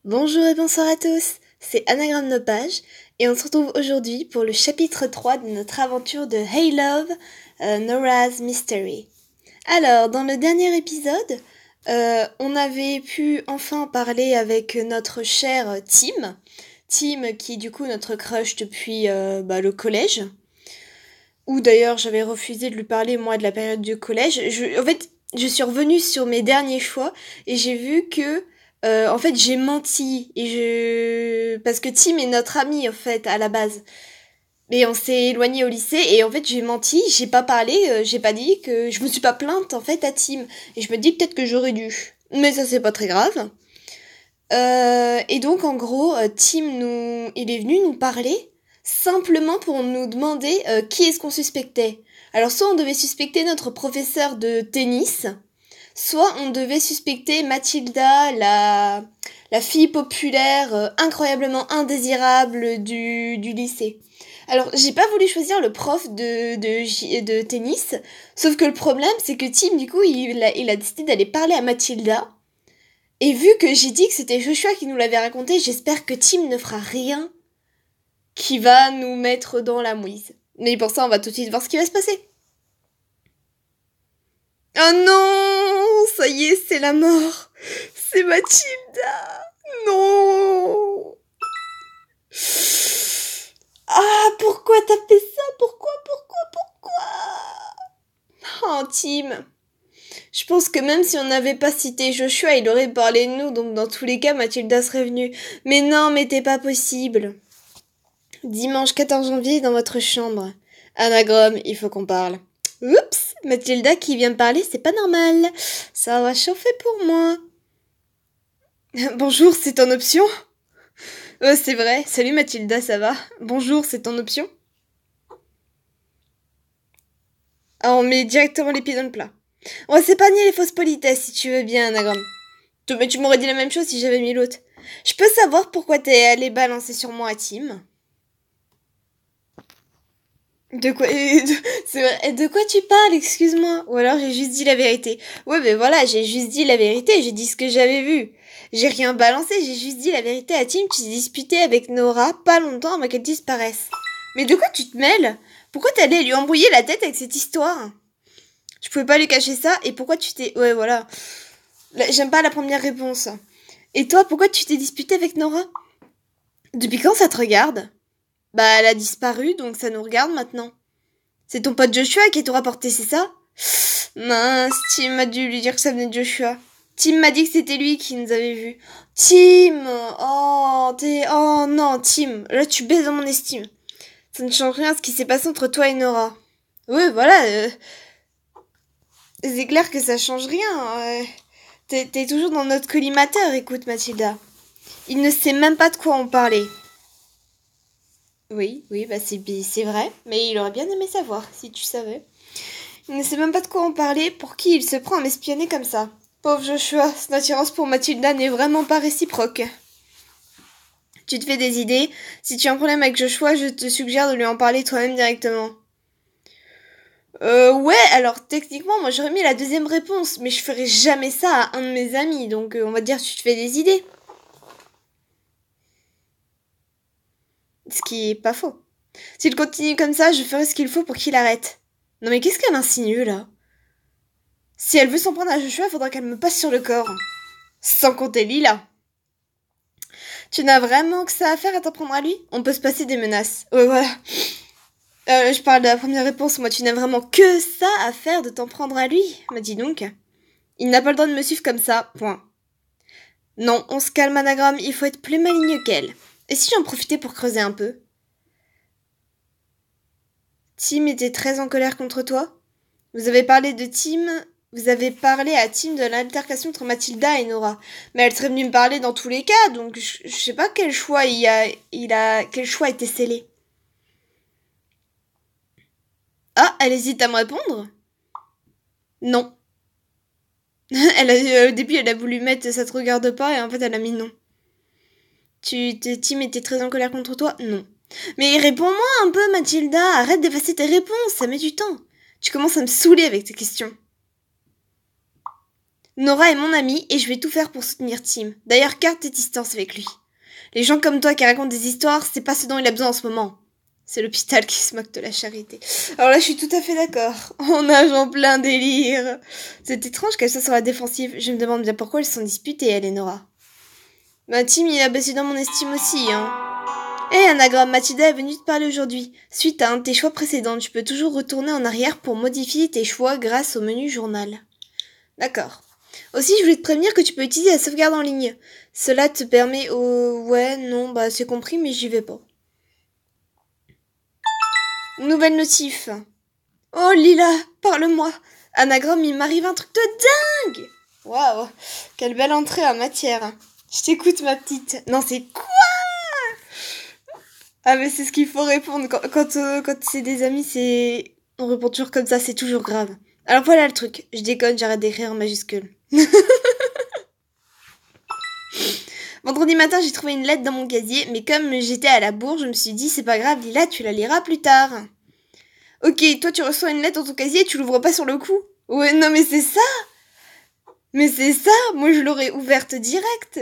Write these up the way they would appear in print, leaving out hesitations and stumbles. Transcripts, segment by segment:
Bonjour et bonsoir à tous, c'est Anagramme de Page et on se retrouve aujourd'hui pour le chapitre 3 de notre aventure de Hey Love, Nora's Mystery. Alors, dans le dernier épisode, on avait pu enfin parler avec notre cher Tim. Tim qui est du coup notre crush depuis le collège. Ou d'ailleurs j'avais refusé de lui parler moi de la période du collège. En fait, je suis revenue sur mes derniers choix et j'ai vu que en fait j'ai menti parce que Tim est notre ami en fait à la base. Mais on s'est éloigné au lycée et en fait j'ai menti, j'ai pas parlé, j'ai pas dit que je me suis pas plainte en fait à Tim et je me dis peut-être que j'aurais dû. Mais ça c'est pas très grave. Et donc en gros il est venu nous parler simplement pour nous demander qui est-ce qu'on suspectait. Alors soit on devait suspecter notre professeur de tennis, soit on devait suspecter Mathilda, la fille populaire incroyablement indésirable du lycée. Alors, j'ai pas voulu choisir le prof de tennis, sauf que le problème, c'est que Tim, du coup, il a décidé d'aller parler à Mathilda. Et vu que j'ai dit que c'était Joshua qui nous l'avait raconté, j'espère que Tim ne fera rien qui va nous mettre dans la mouise. Mais pour ça, on va tout de suite voir ce qui va se passer. Oh non, ça y est, c'est la mort. C'est Mathilda. Non. Ah, pourquoi t'as fait ça? Pourquoi? Oh, Tim. Je pense que même si on n'avait pas cité Joshua, il aurait parlé de nous, donc dans tous les cas, Mathilda serait venue. Mais non, mais t'es pas possible. Dimanche 14 janvier, dans votre chambre. Anagramme, il faut qu'on parle. Oups, Mathilda qui vient me parler, c'est pas normal. Ça va chauffer pour moi. Bonjour, c'est ton option? C'est vrai. Salut Mathilda, ça va? Bonjour, c'est ton option? Ah, on met directement les pieds dans le plat. On va s'épargner les fausses politesses si tu veux bien, Anagramme. Mais tu m'aurais dit la même chose si j'avais mis l'autre. Je peux savoir pourquoi t'es allé balancer sur moi, Tim? De quoi c'est vrai, de quoi tu parles, excuse-moi? Ou alors j'ai juste dit la vérité. Ouais, mais voilà, j'ai juste dit la vérité, j'ai dit ce que j'avais vu. J'ai rien balancé, j'ai juste dit la vérité à Tim qui s'est disputé avec Nora pas longtemps avant qu'elle disparaisse. Mais de quoi tu te mêles? Pourquoi t'es allé lui embrouiller la tête avec cette histoire? Je pouvais pas lui cacher ça, et pourquoi tu t'es... Ouais, voilà. J'aime pas la première réponse. Et toi, pourquoi tu t'es disputé avec Nora? Depuis quand ça te regarde? Bah, elle a disparu, donc ça nous regarde maintenant. C'est ton pote Joshua qui t'aura porté, c'est ça? Mince, Tim m'a dû lui dire que ça venait de Joshua. Tim m'a dit que c'était lui qui nous avait vus. Tim! Oh non, Tim, là tu baisses dans mon estime. Ça ne change rien à ce qui s'est passé entre toi et Nora. Oui, voilà, c'est clair que ça change rien. T'es toujours dans notre collimateur, écoute Mathilda. Il ne sait même pas de quoi on parlait. Oui, bah c'est vrai, mais il aurait bien aimé savoir, si tu savais. Il ne sait même pas de quoi on parlait, pour qui il se prend à m'espionner comme ça. Pauvre Joshua, son attirance pour Mathilda n'est vraiment pas réciproque. Tu te fais des idées? Si tu as un problème avec Joshua, je te suggère de lui en parler toi-même directement. Ouais, alors techniquement, moi j'aurais mis la deuxième réponse, mais je ferais jamais ça à un de mes amis, donc on va dire tu te fais des idées. Ce qui est pas faux. S'il continue comme ça, je ferai ce qu'il faut pour qu'il arrête. Non mais qu'est-ce qu'elle insinue là? Si elle veut s'en prendre à Joshua, faudra qu'elle me passe sur le corps. Sans compter Lila. Tu n'as vraiment que ça à faire à t'en prendre à lui? On peut se passer des menaces. Ouais, voilà. Je parle de la première réponse, moi tu n'as vraiment que ça à faire de t'en prendre à lui, m'a dit donc. Il n'a pas le droit de me suivre comme ça, point. Non, on se calme, Anagramme, il faut être plus maligne qu'elle. Et si j'en profitais pour creuser un peu? Tim était très en colère contre toi? Vous avez parlé de Tim... Vous avez parlé à Tim de l'altercation entre Mathilda et Nora. Mais elle serait venue me parler dans tous les cas, donc je sais pas quel choix quel choix était scellé. Ah, elle hésite à me répondre? Non. Au début, elle a voulu mettre ça te regarde pas et en fait, elle a mis non. Tim était très en colère contre toi? Non. Mais réponds-moi un peu, Mathilda. Arrête d'effacer tes réponses, ça met du temps. Tu commences à me saouler avec tes questions. Nora est mon ami et je vais tout faire pour soutenir Tim. D'ailleurs, garde tes distances avec lui. Les gens comme toi qui racontent des histoires, c'est pas ce dont il a besoin en ce moment. C'est l'hôpital qui se moque de la charité. Alors là, je suis tout à fait d'accord. On nage en plein délire. C'est étrange qu'elle soit sur la défensive. Je me demande bien pourquoi elles se sont disputées, elle et Nora. Bah, Tim, il a baissé dans mon estime aussi, hein. Hé, Anagramme, Mathilda est venue te parler aujourd'hui. Suite à un de tes choix précédents, tu peux toujours retourner en arrière pour modifier tes choix grâce au menu journal. D'accord. Aussi, je voulais te prévenir que tu peux utiliser la sauvegarde en ligne. Cela te permet Ouais, non, bah c'est compris, mais j'y vais pas. Nouvelle notif. Oh Lila, parle-moi. Anagramme, il m'arrive un truc de dingue. Waouh, quelle belle entrée en matière. Je t'écoute, ma petite. Non, c'est quoi? Ah mais c'est ce qu'il faut répondre. Quand c'est des amis, c'est... On répond toujours comme ça, c'est toujours grave. Alors voilà le truc. Je déconne, j'arrête d'écrire en majuscule. Vendredi matin, j'ai trouvé une lettre dans mon casier, mais comme j'étais à la bourre, je me suis dit, c'est pas grave, Lila, tu la liras plus tard. Ok, toi tu reçois une lettre dans ton casier et tu l'ouvres pas sur le coup. Ouais, non mais c'est ça. Mais c'est ça, moi je l'aurais ouverte direct.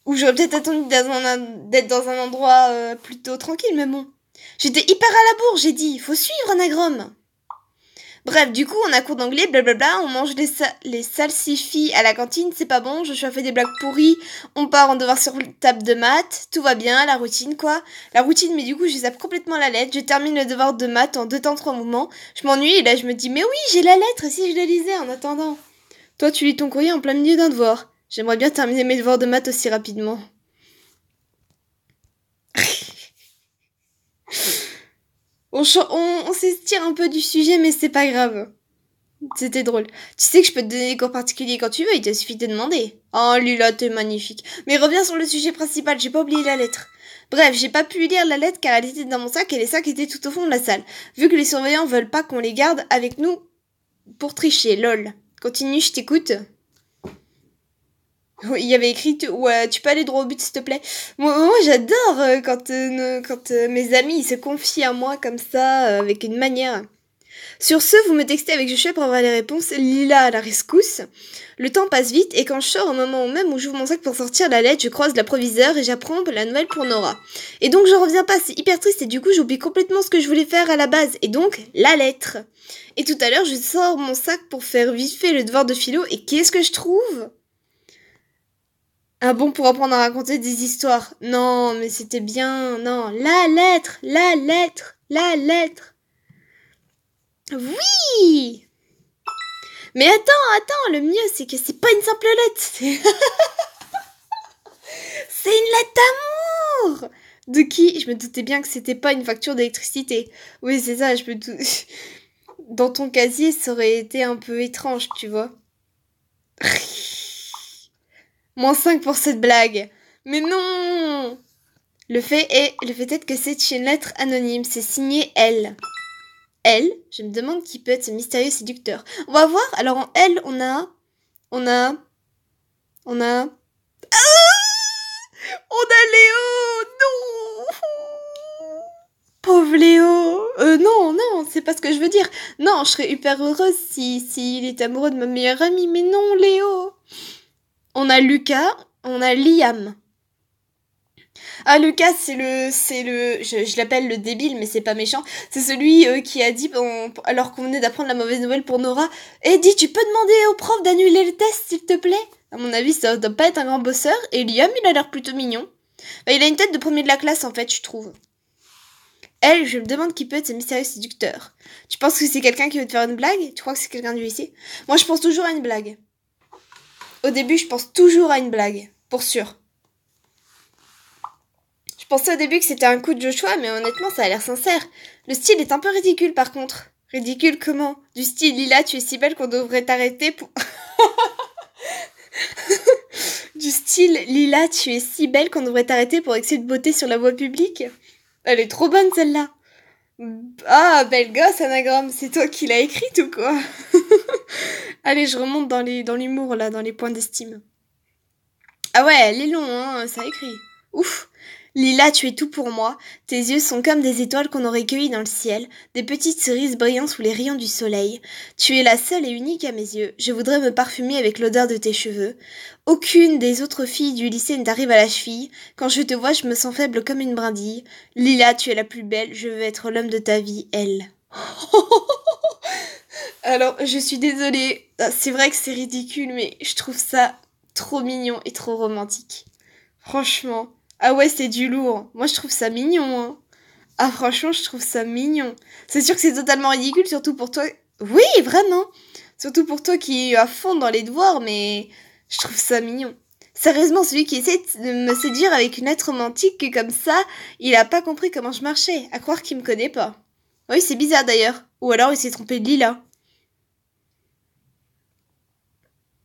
Ou j'aurais peut-être attendu d'être dans un endroit plutôt tranquille, mais bon. J'étais hyper à la bourre, j'ai dit, faut suivre Anagramme. Bref, du coup, on a cours d'anglais, blablabla, on mange les salsifis à la cantine, c'est pas bon, Joshua fait des blagues pourries, on part en devoir sur table de maths, tout va bien, la routine quoi. La routine, mais du coup, je zappe complètement la lettre, je termine le devoir de maths en 2 temps 3 mouvements, je m'ennuie et là je me dis, mais oui, j'ai la lettre, et si je la lisais en attendant. Toi, tu lis ton courrier en plein milieu d'un devoir. J'aimerais bien terminer mes devoirs de maths aussi rapidement. On s'estire un peu du sujet, mais c'est pas grave. C'était drôle. Tu sais que je peux te donner des cours particuliers quand tu veux, il te suffit de demander. Oh Lila, t'es magnifique. Mais reviens sur le sujet principal, j'ai pas oublié la lettre. Bref, j'ai pas pu lire la lettre car elle était dans mon sac et les sacs étaient tout au fond de la salle. Vu que les surveillants veulent pas qu'on les garde avec nous pour tricher, lol. Continue, je t'écoute. Oui, il y avait écrit ouais, tu peux aller droit au but s'il te plaît. Moi j'adore quand mes amis ils se confient à moi comme ça avec une manière. Sur ce, vous me textez avec Joshua pour avoir les réponses. Lila à la rescousse. Le temps passe vite et quand je sors au moment même où j'ouvre mon sac pour sortir la lettre, je croise la proviseure et j'apprends la nouvelle pour Nora. Et donc je reviens pas, c'est hyper triste et du coup j'oublie complètement ce que je voulais faire à la base. Et donc, la lettre. Et tout à l'heure, je sors mon sac pour faire vite fait le devoir de philo et qu'est-ce que je trouve ? Un bon pour apprendre à raconter des histoires. Non, mais c'était bien. Non, la lettre, la lettre, la lettre. Oui! Mais attends, le mieux c'est que c'est pas une simple lettre, c'est une lettre d'amour! De qui? Je me doutais bien que c'était pas une facture d'électricité. Oui, c'est ça, je me doute. Dans ton casier, ça aurait été un peu étrange, tu vois. -5 pour cette blague. Mais non! Le fait est que c'est une lettre anonyme, c'est signé elle. Elle, je me demande qui peut être ce mystérieux séducteur. On va voir. Alors en elle, on a... Ah, on a Léo. Non. Pauvre Léo. Non, c'est pas ce que je veux dire. Non, je serais hyper heureuse s'il était amoureux de ma meilleure amie. Mais non, Léo. On a Lucas, on a Liam. Ah, Lucas, je l'appelle le débile, mais c'est pas méchant. C'est celui qui a dit, alors qu'on venait d'apprendre la mauvaise nouvelle pour Nora, dis, tu peux demander au prof d'annuler le test, s'il te plaît? À mon avis, ça doit pas être un grand bosseur. Et Liam, il a l'air plutôt mignon. Bah, il a une tête de premier de la classe, en fait, je trouve. Elle, je me demande qui peut être ce mystérieux séducteur. Tu penses que c'est quelqu'un qui veut te faire une blague? Tu crois que c'est quelqu'un du lycée? Moi, je pense toujours à une blague. Au début, je pense toujours à une blague. Pour sûr. Je pensais au début que c'était un coup de Joshua, mais honnêtement, ça a l'air sincère. Le style est un peu ridicule, par contre. Ridicule comment? Du style, Lila, tu es si belle qu'on devrait t'arrêter pour... Du style, Lila, tu es si belle qu'on devrait t'arrêter pour excès de beauté sur la voie publique. Elle est trop bonne, celle-là. Ah, belle gosse, Anagramme, c'est toi qui l'as écrite ou quoi? Allez, je remonte dans l'humour, là, dans les points d'estime. Ah ouais, elle est long, hein, ça écrit. Ouf. Lila, tu es tout pour moi. Tes yeux sont comme des étoiles qu'on aurait cueillies dans le ciel, des petites cerises brillant sous les rayons du soleil. Tu es la seule et unique à mes yeux. Je voudrais me parfumer avec l'odeur de tes cheveux. Aucune des autres filles du lycée ne t'arrive à la cheville. Quand je te vois, je me sens faible comme une brindille. Lila, tu es la plus belle. Je veux être l'homme de ta vie, elle. Alors, je suis désolée. C'est vrai que c'est ridicule, mais je trouve ça trop mignon et trop romantique. Franchement. Ah ouais, c'est du lourd. Moi, je trouve ça mignon, hein. Ah, franchement, je trouve ça mignon. C'est sûr que c'est totalement ridicule, surtout pour toi. Oui, vraiment. Surtout pour toi qui es à fond dans les devoirs, mais je trouve ça mignon. Sérieusement, celui qui essaie de me séduire avec une lettre romantique, que comme ça, il a pas compris comment je marchais. À croire qu'il me connaît pas. Oui, c'est bizarre d'ailleurs. Ou alors il s'est trompé de Lila.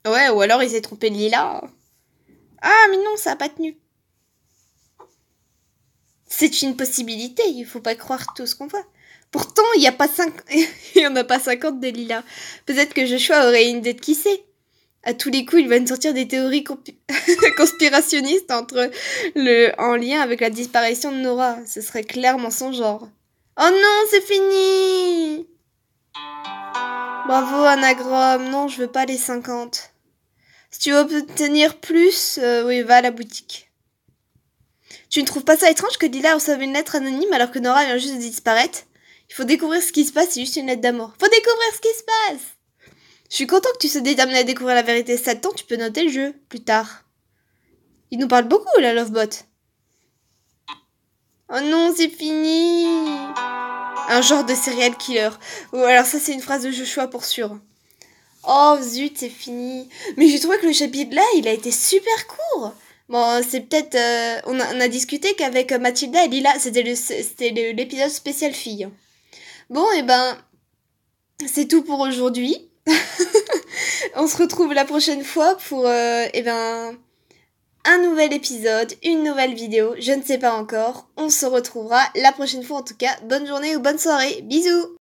Ouais, ou alors il s'est trompé de Lila. Ah, mais non, ça a pas tenu. C'est une possibilité, il faut pas croire tout ce qu'on voit. Pourtant, il y a pas il y en a pas 50 des lilas. Peut-être que Joshua aurait une idée de qui c'est. À tous les coups, il va nous sortir des théories conspirationnistes en lien avec la disparition de Nora. Ce serait clairement son genre. Oh non, c'est fini! Bravo, Anagram. Non, je veux pas les 50. Si tu veux obtenir plus, oui, va à la boutique. Tu ne trouves pas ça étrange que Lila reçoive une lettre anonyme alors que Nora vient juste de disparaître? Il faut découvrir ce qui se passe, c'est juste une lettre d'amour. Faut découvrir ce qui se passe! Je suis content que tu sois déterminé à découvrir la vérité. Ça te tente, tu peux noter le jeu, plus tard. Il nous parle beaucoup, la Lovebot. Oh non, c'est fini! Un genre de serial killer. Oh, alors ça, c'est une phrase de Joshua pour sûr. Oh zut, c'est fini. Mais j'ai trouvé que le chapitre là, il a été super court. Bon, c'est peut-être... on a discuté qu'avec Mathilda et Lila, c'était l'épisode spécial fille. Bon, et ben, c'est tout pour aujourd'hui. On se retrouve la prochaine fois pour, un nouvel épisode, une nouvelle vidéo. Je ne sais pas encore. On se retrouvera la prochaine fois en tout cas. Bonne journée ou bonne soirée. Bisous!